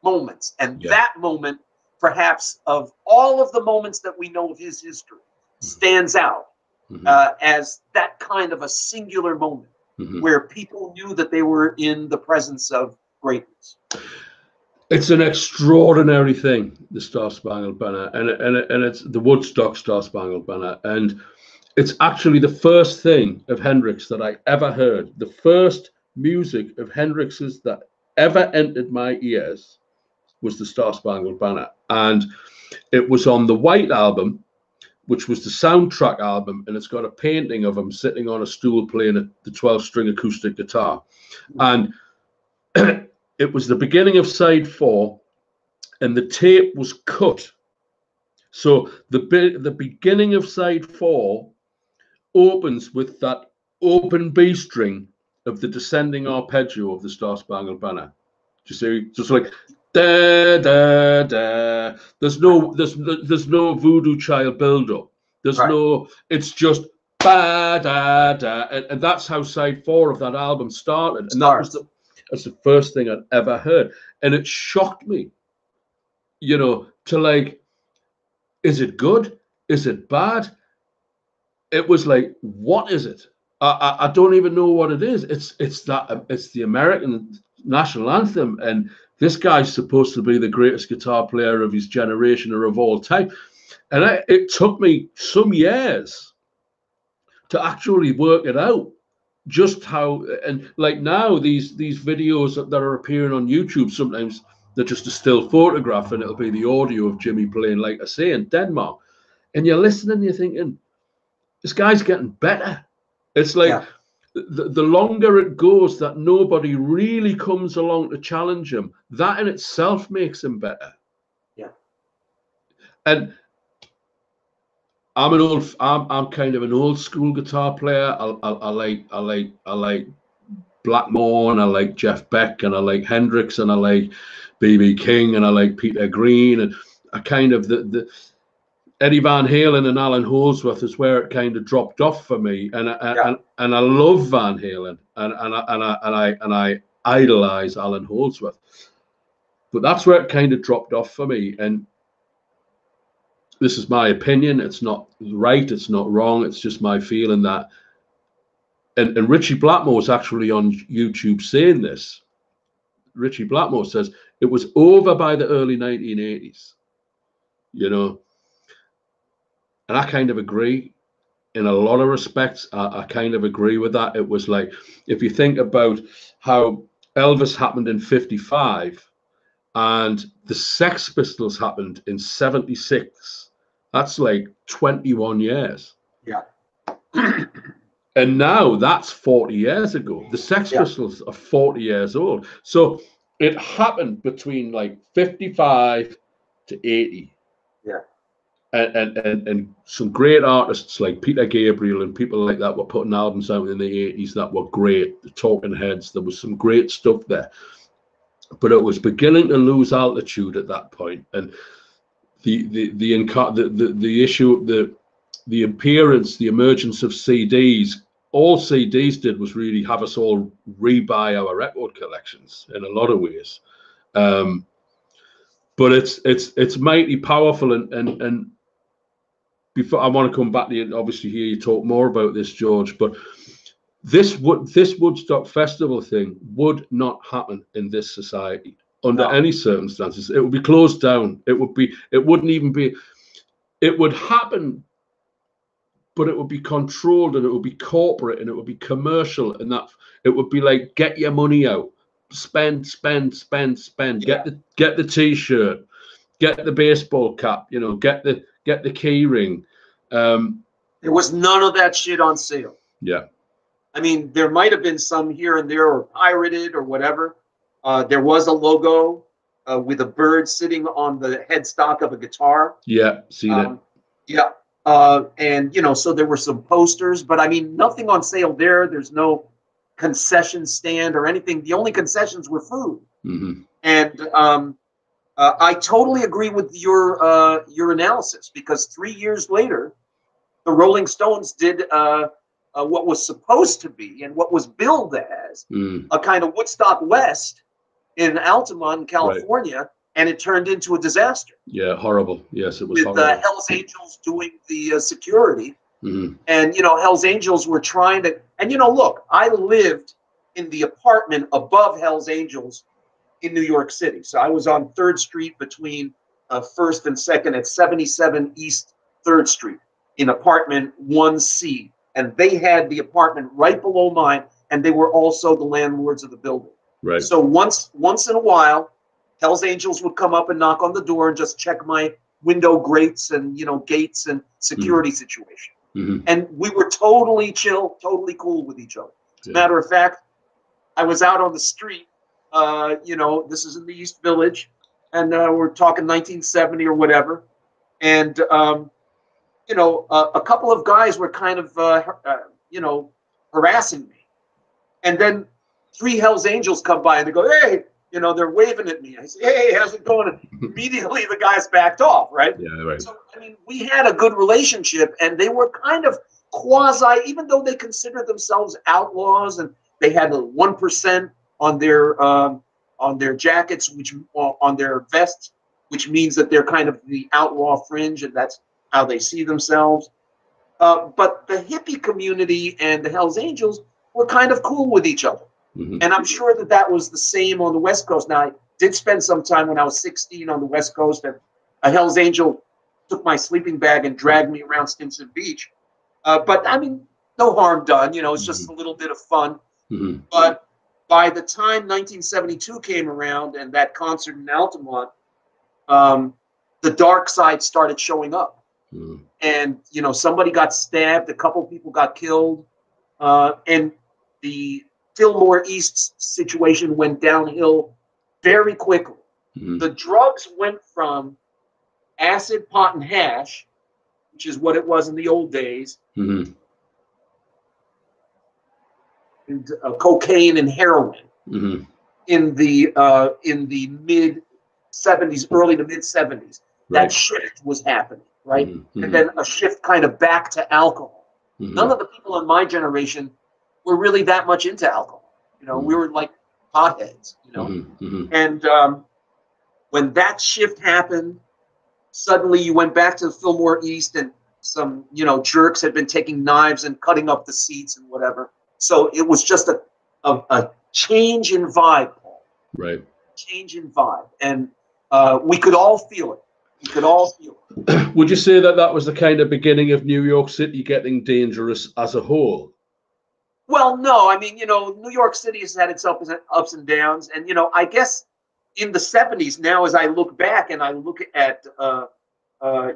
moments. And that moment, perhaps of all of the moments that we know of his history, stands out as that kind of a singular moment where people knew that they were in the presence of greatness. It's an extraordinary thing, the Star Spangled Banner, and it's the Woodstock Star Spangled Banner, and it's actually the first thing of Hendrix that I ever heard. The first music of Hendrix's that ever entered my ears was the Star Spangled Banner, and it was on the White Album, which was the soundtrack album, and it's got a painting of him sitting on a stool playing the 12-string acoustic guitar, and it was the beginning of side 4, and the tape was cut. So the beginning of side 4 opens with that open B string of the descending arpeggio of the Star Spangled Banner. Do you see? Just like da da da. There's no Voodoo Child build up. There's no. It's just ba da da, and that's how side 4 of that album started. And That's the first thing I'd ever heard. And it shocked me, you know, to like, is it good? Is it bad? It was like, what is it? I don't even know what it is. It's the American national anthem, and this guy's supposed to be the greatest guitar player of his generation or of all time. And it took me some years to actually work it out, just how. And like now, these videos that are appearing on YouTube, sometimes they're just a still photograph, and it'll be the audio of Jimi playing, like I say, in Denmark. And you're listening, you're thinking, this guy's getting better. It's like the longer it goes that nobody really comes along to challenge him, that in itself makes him better. Yeah. And I'm kind of an old school guitar player. I like Blackmore, and I like Jeff Beck, and I like Hendrix, and I like B.B. King, and I like Peter Green, and I kind of the Eddie Van Halen and Alan Holdsworth is where it kind of dropped off for me, and I love Van Halen, and I idolize Alan Holdsworth, but that's where it kind of dropped off for me. And this is my opinion. It's not right. It's not wrong. It's just my feeling that. And Richie Blackmore was actually on YouTube saying this. Richie Blackmore says it was over by the early 1980s, you know. And I kind of agree in a lot of respects. I kind of agree with that. It was like, if you think about how Elvis happened in 55 and the Sex Pistols happened in 76, that's like 21 years. Yeah. And now that's 40 years ago. The Sex Pistols are 40 years old. So it happened between like 55 to 80. Yeah. And some great artists like Peter Gabriel and people like that were putting albums out in the 80s that were great. The Talking Heads, there was some great stuff there, but it was beginning to lose altitude at that point. And the issue, the appearance, the emergence of CDs, all CDs did was really have us all rebuy our record collections in a lot of ways. But it's mighty powerful, and before I want to come back to you, obviously hear you talk more about this, George, but this Woodstock Festival thing would not happen in this society under any circumstances. It would be closed down. It would happen, but it would be controlled, and it would be corporate, and it would be commercial, and that it would be like, get your money out, spend. Yeah. Get the T-shirt, get the baseball cap, you know, get the key ring. There was none of that shit on sale. Yeah. I mean, there might have been some here and there, or pirated or whatever. There was a logo with a bird sitting on the headstock of a guitar. Yeah, seen it. Yeah. And, you know, so there were some posters, but I mean, nothing on sale there. There's no concession stand or anything. The only concessions were food. Mm-hmm. And I totally agree with your analysis, because 3 years later, the Rolling Stones did what was supposed to be and what was billed as a kind of Woodstock West in Altamont, California. Right. And it turned into a disaster. Yeah, horrible. Yes, it was with horrible. Hell's Angels doing the security. Mm-hmm. And, you know, Hell's Angels were trying to, and, you know, look, I lived in the apartment above Hell's Angels in New York City. So I was on 3rd Street between 1st and 2nd at 77 East 3rd Street in apartment 1C. And they had the apartment right below mine, and they were also the landlords of the building. Right. So once in a while, Hell's Angels would come up and knock on the door and just check my window grates and, you know, gates and security situation. Mm-hmm. And we were totally chill, totally cool with each other. As a matter of fact, I was out on the street, you know, this is in the East Village, and we're talking 1970 or whatever. And, you know, a couple of guys were kind of, you know, harassing me. And then 3 Hell's Angels come by and they go, hey, you know, they're waving at me. I say, hey, how's it going? And immediately the guys backed off, right? Yeah, right. So, I mean, we had a good relationship, and they were kind of quasi, even though they considered themselves outlaws and they had a 1% on their jackets, which on their vests, which means that they're kind of the outlaw fringe, and that's how they see themselves. But the hippie community and the Hells Angels were kind of cool with each other. Mm-hmm. And I'm sure that that was the same on the West Coast. Now, I did spend some time when I was 16 on the West Coast, and a Hells Angel took my sleeping bag and dragged me around Stinson Beach. But I mean, no harm done. You know, it's just a little bit of fun. Mm-hmm. But by the time 1972 came around and that concert in Altamont, the dark side started showing up. Mm-hmm. And, you know, somebody got stabbed, a couple people got killed, and the Filmore East situation went downhill very quickly. Mm-hmm. The drugs went from acid, pot, and hash, which is what it was in the old days, Mm-hmm. and cocaine and heroin Mm-hmm. in the mid 70s, early to mid 70s. Right. That shift was happening, right? Mm-hmm. And then a shift kind of back to alcohol. Mm-hmm. None of the people in my generation were really that much into alcohol. You know, we were like potheads, you know. Mm-hmm. And when that shift happened, suddenly you went back to Filmore East, and some, you know, jerks had been taking knives and cutting up the seats and whatever. So it was just a change in vibe, Paul. Right. Change in vibe. And we could all feel it. We could all feel it. Would you say that that was the kind of beginning of New York City getting dangerous as a whole? Well, no. I mean, you know, New York City has had its ups and downs. And, you know, I guess in the 70s, now as I look back and I look at,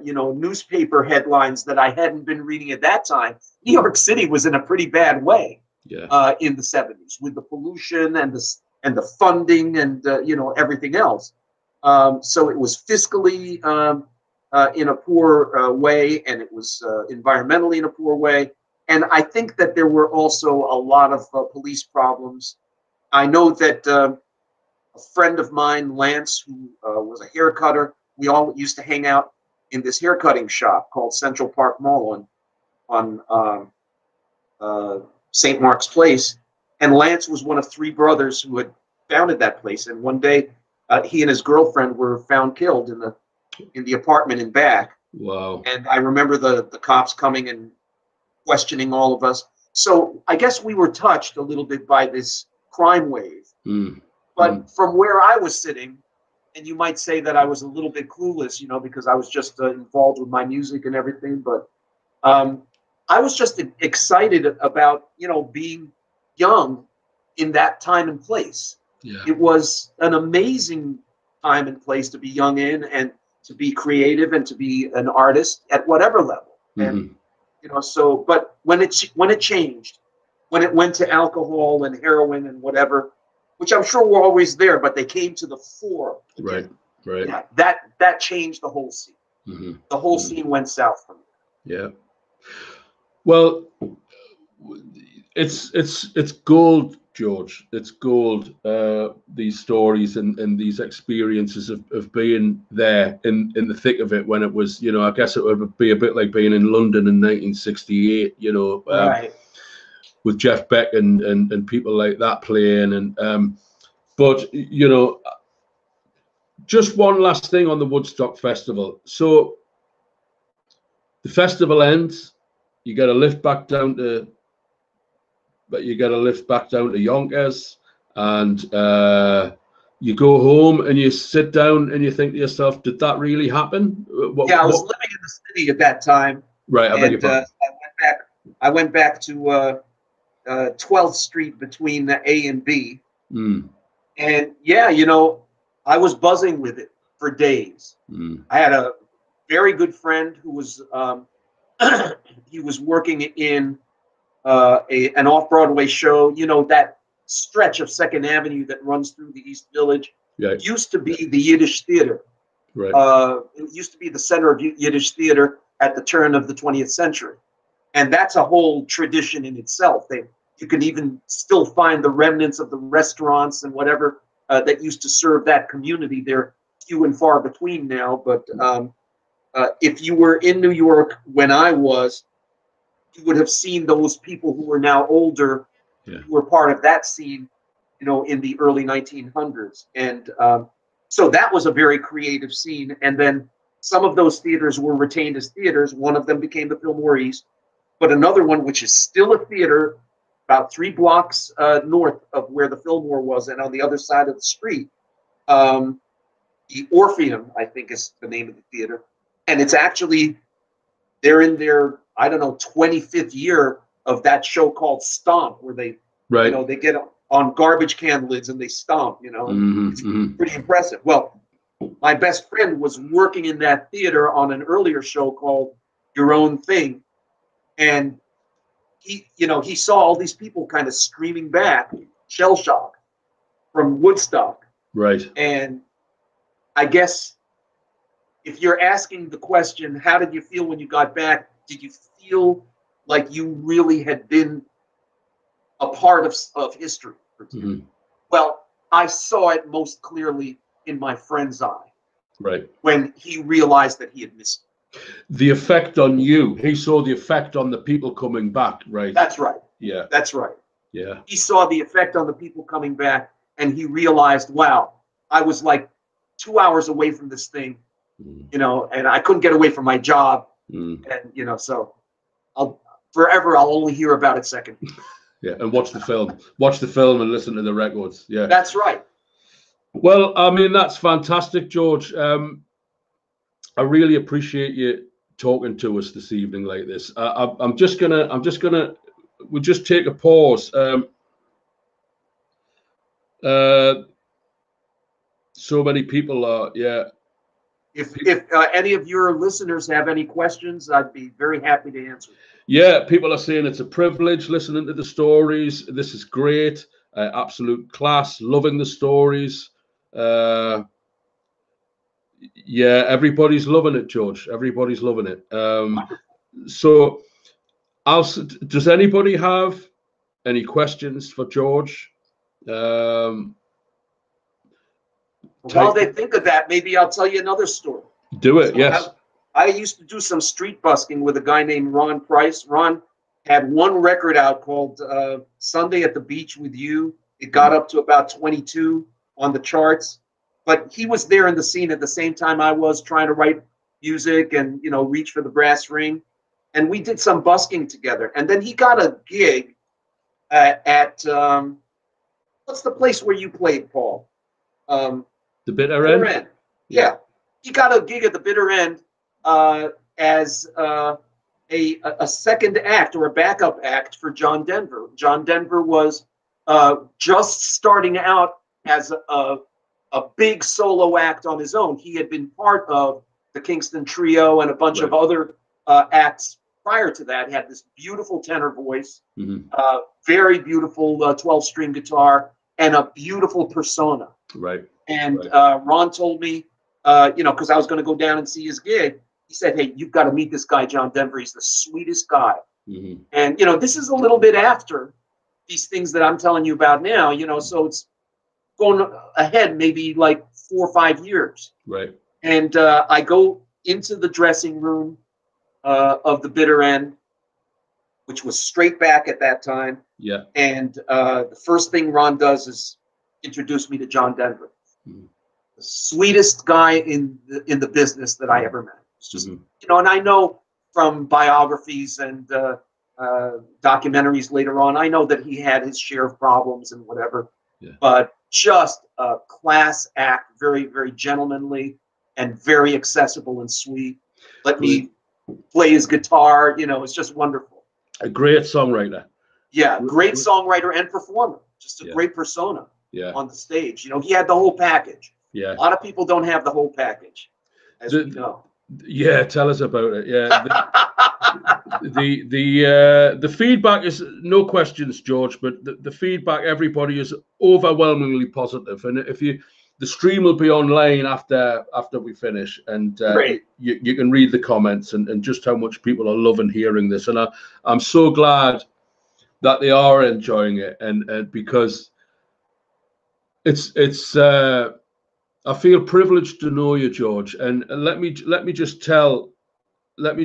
you know, newspaper headlines that I hadn't been reading at that time, New York City was in a pretty bad way. Yeah. In the 70s, with the pollution and the funding and you know, everything else. So it was fiscally in a poor way, and it was environmentally in a poor way. And I think that there were also a lot of police problems. I know that a friend of mine, Lance, who was a hair cutter, we all used to hang out in this haircutting shop called Central Park Mall on St. Mark's Place. And Lance was one of three brothers who had founded that place. And one day, he and his girlfriend were found killed in the apartment in back. Wow. And I remember the cops coming and questioning all of us. So I guess we were touched a little bit by this crime wave. But from where I was sitting, and you might say that I was a little bit clueless, you know, because I was just involved with my music and everything. But I was just excited about, you know, being young in that time and place. Yeah. It was an amazing time and place to be young in, and to be creative, and to be an artist at whatever level. And you know, so, but when it changed, when it went to alcohol and heroin and whatever, which I'm sure were always there, but they came to the fore again. Right. Yeah, that changed the whole scene. The whole scene went south from there. Yeah. Well, it's gold, George. It's gold. These stories and these experiences of being there in the thick of it, when it was, you know, I guess it would be a bit like being in London in 1968, you know, Right. with Jeff Beck and people like that playing. And but, you know, just one last thing on the Woodstock Festival. So the festival ends, you get a lift back down to Yonkers, and you go home and you sit down and you think to yourself, did that really happen? I was living in the city at that time. Right. I went back to 12th Street between the A and B. And yeah, you know, I was buzzing with it for days. I had a very good friend who was he was working in an off-Broadway show. You know, that stretch of 2nd Avenue that runs through the East Village. Yeah. Used to be the Yiddish Theater. Right. It used to be the center of Yiddish theater at the turn of the 20th century. And that's a whole tradition in itself. You can even still find the remnants of the restaurants and whatever that used to serve that community. They're few and far between now. But if you were in New York when I was, you would have seen those people who are now older, who were part of that scene. in the early 1900s. And so that was a very creative scene. And then some of those theaters were retained as theaters. One of them became the Filmore East, but another one, which is still a theater about 3 blocks north of where the Filmore was and on the other side of the street, the Orpheum, I think is the name of the theater. And it's actually, they're in their, I don't know, 25th year of that show called Stomp, where they, they get on garbage can lids and they stomp, It's pretty impressive. Well, my best friend was working in that theater on an earlier show called Your Own Thing. And he saw all these people kind of streaming back, shell shock from Woodstock. Right. And I guess if you're asking the question, how did you feel when you got back? Did you feel like you really had been a part of history? Well, I saw it most clearly in my friend's eye. Right. When he realized that he had missed it. The effect on you. He saw the effect on the people coming back, right? That's right. Yeah. That's right. Yeah. He saw the effect on the people coming back, and he realized, wow, I was like 2 hours away from this thing, and I couldn't get away from my job. And, so I'll only hear about it second. Yeah. And watch the film. Watch the film and listen to the records. Yeah. That's right. Well, I mean, that's fantastic, George. I really appreciate you talking to us this evening like this. We'll just take a pause. So many people are, yeah. If any of your listeners have any questions, I'd be very happy to answer. Yeah, people are saying it's a privilege listening to the stories. This is great. Absolute class. Loving the stories. Yeah, everybody's loving it, George. Everybody's loving it. So, does anybody have any questions for George? While they think of that, maybe I'll tell you another story. Do it, yes. I used to do some street busking with a guy named Ron Price. Ron had one record out called Sunday at the Beach with You. It got up to about 22 on the charts. But he was there in the scene at the same time I was, trying to write music and, reach for the brass ring. And we did some busking together. And then he got a gig at what's the place where you played, Paul? The Bitter End? Yeah. He got a gig at the Bitter End as a second act or a backup act for John Denver. John Denver was just starting out as a big solo act on his own. He had been part of the Kingston Trio and a bunch of other acts prior to that. He had this beautiful tenor voice, very beautiful 12-string guitar, and a beautiful persona. Right. And Ron told me, because I was going to go down and see his gig, he said, hey, you've got to meet this guy, John Denver. He's the sweetest guy. And, this is a little bit after these things that I'm telling you about now, so it's going ahead maybe like 4 or 5 years. Right. And I go into the dressing room of the Bitter End, which was straight back at that time. Yeah. And the first thing Ron does is introduce me to John Denver, the sweetest guy in the business that I ever met. It's just, and I know from biographies and documentaries later on, I know that he had his share of problems and whatever. Yeah. But just a class act, very, very gentlemanly and very accessible and sweet. Let me play his guitar, it's just wonderful. A great songwriter. Yeah, great songwriter and performer. Just a great persona on the stage. He had the whole package. Yeah. A lot of people don't have the whole package, as we know. Yeah, tell us about it. Yeah. The feedback is, no questions, George, but the feedback, everybody is overwhelmingly positive. And the stream will be online after we finish, and you can read the comments and just how much people are loving hearing this. And I'm so glad that they are enjoying it, and because it's I feel privileged to know you, George. And let me just tell the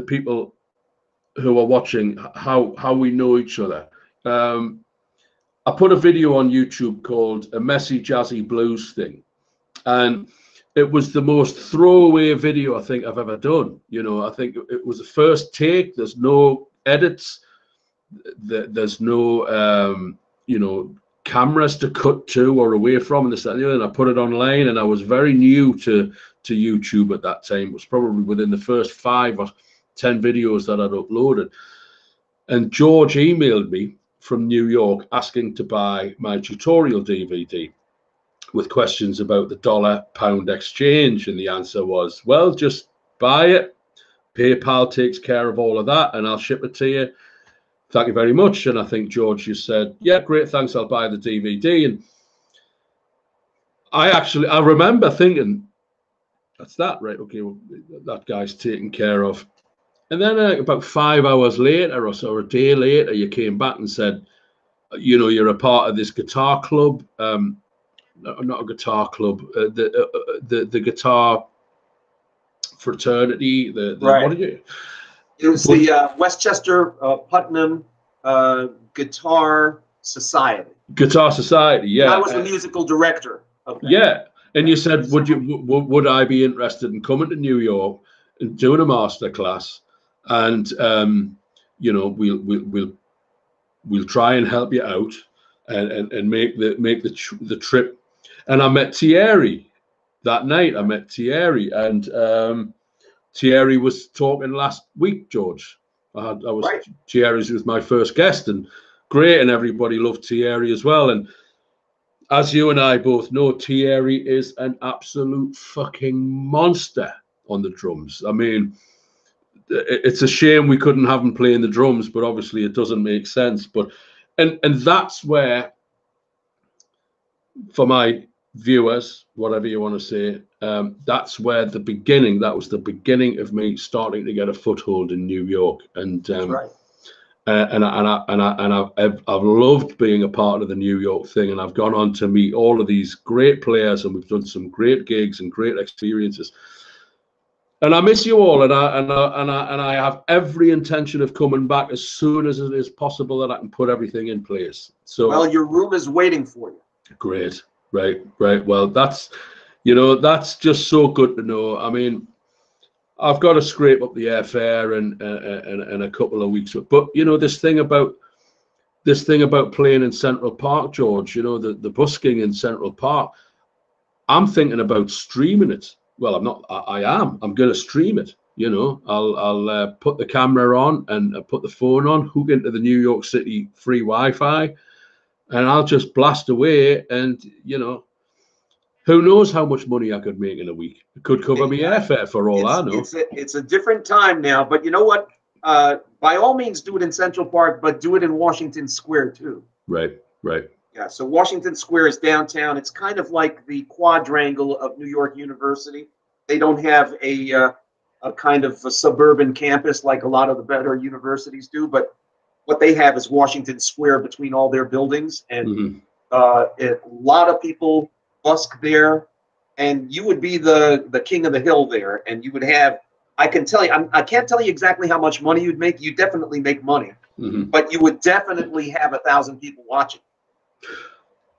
people who are watching how we know each other. I put a video on YouTube called A Messy Jazzy Blues Thing. And it was the most throwaway video I think I've ever done. You know, I think it was the first take. There's no edits. There's no, you know, cameras to cut to or away from. And this, that, and the other. And I put it online, and I was very new to YouTube at that time. It was probably within the first 5 or 10 videos that I'd uploaded. And George emailed me from New York asking to buy my tutorial DVD with questions about the dollar-pound exchange. And the answer was, well, just buy it. PayPal takes care of all of that, and I'll ship it to you. Thank you very much. And I think George just said, yeah, great, thanks, I'll buy the DVD. And I remember thinking, that's that, right? Okay, well, that guy's taken care of. And then about 5 hours later or so, a day later, you came back and said, you know, you're a part of this guitar club. Not a guitar club, the guitar fraternity. Right. What did you? It was the Westchester Putnam Guitar Society. Guitar Society, yeah. And I was the musical director of that. Yeah, and you said, would I be interested in coming to New York and doing a master class, and you know, we'll try and help you out and make the trip. And I met Thierry that night. I met Thierry, and Thierry was talking last week, George. Right. Thierry was my first guest, and great, and everybody loved Thierry as well. And as you and I both know, Thierry is an absolute fucking monster on the drums. I mean, it's a shame we couldn't have him playing the drums, but obviously it doesn't make sense. But and that's where, for my viewers, whatever you want to say, that's where that was the beginning of me starting to get a foothold in New York. And right. I've loved being a part of the New York thing, and I've gone on to meet all of these great players, and we've done some great gigs and great experiences. And I miss you all, and I have every intention of coming back as soon as it is possible that I can put everything in place. So, well, your room is waiting for you. Great, right. Well, that's, you know, that's just so good to know. I mean, I've got to scrape up the airfare and a couple of weeks, but you know, this thing about playing in Central Park, George. You know, the busking in Central Park. I'm thinking about streaming it. Well, I'm not. I am. I'm going to stream it. You know, I'll put the camera on and put the phone on, hook into the New York City free Wi-Fi, and I'll just blast away. And you know, who knows how much money I could make in a week? It could cover me airfare for all I know. It's a different time now, but you know what? By all means, do it in Central Park, but do it in Washington Square too. Right. Yeah, so Washington Square is downtown. It's kind of like the quadrangle of New York University. They don't have a kind of a suburban campus like a lot of the better universities do, but what they have is Washington Square between all their buildings, and a lot of people busk there, and you would be the king of the hill there, and you would have, I can tell you, I can't tell you exactly how much money you'd make. You definitely make money, but you would definitely have 1,000 people watching.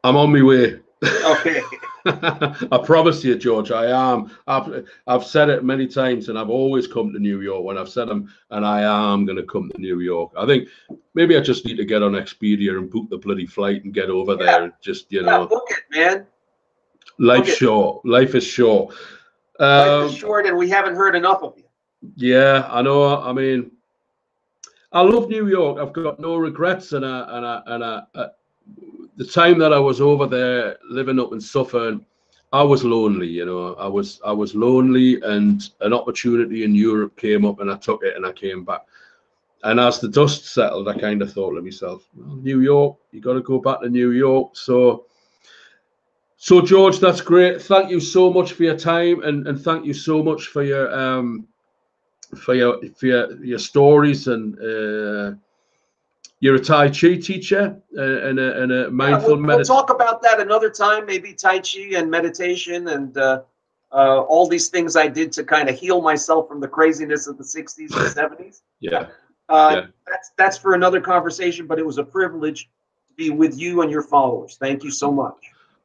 I'm on my way. Okay. I promise you, George, I am. I've said it many times, and I've always come to New York when I've said them, and I am going to come to New York. I think maybe I just need to get on Expedia and book the bloody flight and get over there. And just, you know, book it, man. Life's short. Life is short. Life is short, and we haven't heard enough of you. Yeah, I know. I mean, I love New York. I've got no regrets, and the time that I was over there living up in Suffolk, I was lonely. You know, I was lonely, and an opportunity in Europe came up, and I took it, and I came back. And as the dust settled, I kind of thought to myself, well, New York, you got to go back to New York. So George, that's great. Thank you so much for your time, and thank you so much for your stories. And you're a Tai Chi teacher and a mindful meditation. We'll talk about that another time. Maybe Tai Chi and meditation and all these things I did to kind of heal myself from the craziness of the 60s and 70s. Yeah. That's for another conversation. But it was a privilege to be with you and your followers. Thank you so much.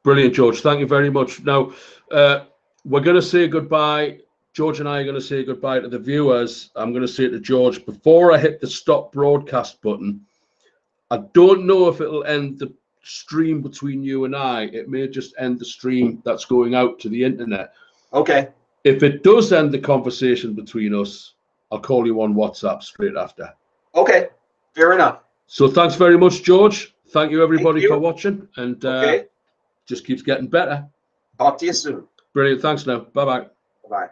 Brilliant, George. Thank you very much. Now, we're going to say goodbye. George and I are going to say goodbye to the viewers. I'm going to say to George, before I hit the stop broadcast button, I don't know if it'll end the stream between you and I. It may just end the stream that's going out to the internet. Okay. If it does end the conversation between us, I'll call you on WhatsApp straight after. Okay. Fair enough. So thanks very much, George. Thank you, everybody, Thank you. for watching. And Okay. just keeps getting better. Talk to you soon. Brilliant. Thanks now. Bye-bye. Bye.